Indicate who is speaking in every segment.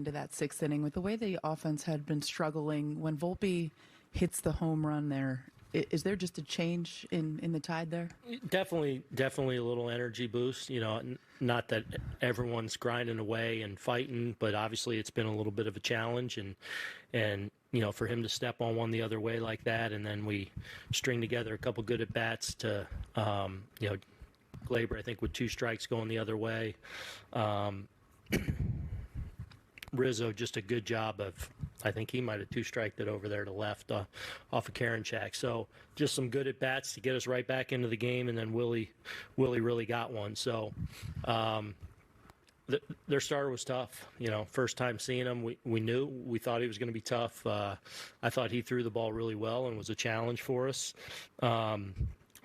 Speaker 1: into that sixth inning with the way the offense had been struggling. When Volpe hits the home run there, is there just a change in the tide there?
Speaker 2: Definitely a little energy boost. Not that everyone's grinding away and fighting, but obviously it's been a little bit of a challenge, and for him to step on one the other way like that, and then we string together a couple good at bats to, Glaber, I think, with 2 strikes going the other way. Rizzo, just a good job of, I think he might have 2-striked it over there to left off of Karinchak. So just some good at bats to get us right back into the game, and then Willie really got one. So their starter was tough. First time seeing him, we thought he was going to be tough. I thought he threw the ball really well and was a challenge for us.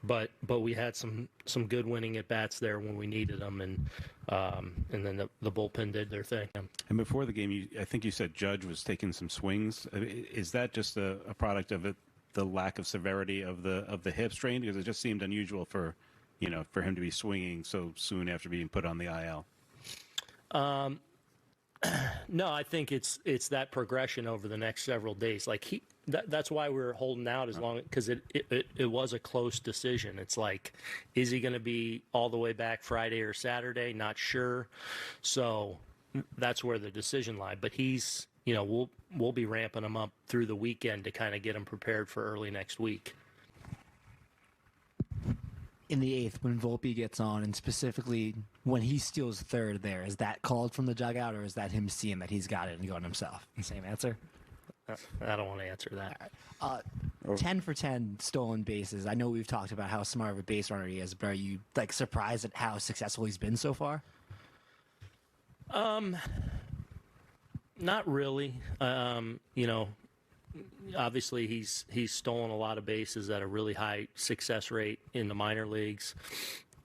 Speaker 2: But we had some good winning at bats there when we needed them, and then the bullpen did their thing.
Speaker 3: And before the game, I think you said Judge was taking some swings. Is that just a product of the lack of severity of the hip strain? Because it just seemed unusual for him to be swinging so soon after being put on the IL.
Speaker 2: No, I think it's that progression over the next several days. Like that's why we're holding out as long, because it was a close decision. It's like, is he going to be all the way back Friday or Saturday? Not sure. So that's where the decision lied. But he's, we'll be ramping him up through the weekend to kind of get him prepared for early next week.
Speaker 4: In the 8th, when Volpe gets on, and specifically when he steals third there, is that called from the dugout, or is that him seeing that he's got it and going himself? Same answer?
Speaker 2: I don't want to answer that.
Speaker 4: All right. 10 for 10 stolen bases. I know we've talked about how smart of a base runner he is, but are you surprised at how successful he's been so far?
Speaker 2: Not really. Obviously he's stolen a lot of bases at a really high success rate in the minor leagues.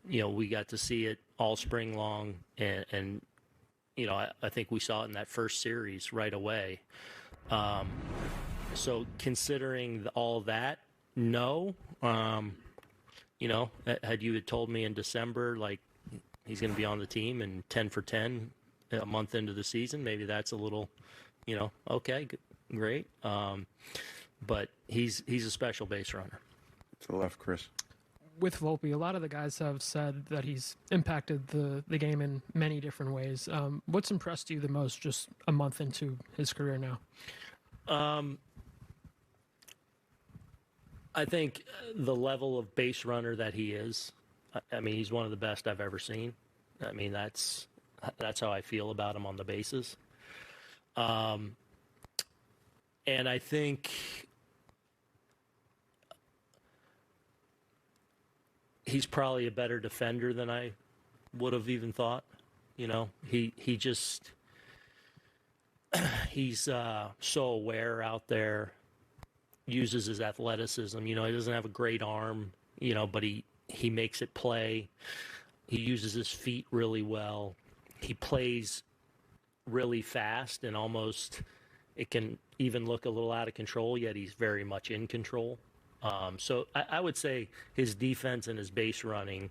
Speaker 2: We got to see it all spring long, and I think we saw it in that first series right away. So considering all that, no. Had you had told me in December, like, he's going to be on the team and 10 for 10 a month into the season, maybe that's a little, okay, great. But he's a special base runner.
Speaker 5: To the left, Chris.
Speaker 6: With Volpe, a lot of the guys have said that he's impacted the game in many different ways. What's impressed you the most just a month into his career now?
Speaker 2: I think the level of base runner that he is. I mean, he's one of the best I've ever seen. I mean, that's how I feel about him on the bases. And I think he's probably a better defender than I would have even thought. He's so aware out there, uses his athleticism. He doesn't have a great arm, but he makes it play. He uses his feet really well. He plays really fast, and almost it can even look a little out of control, yet he's very much in control. So I would say his defense and his base running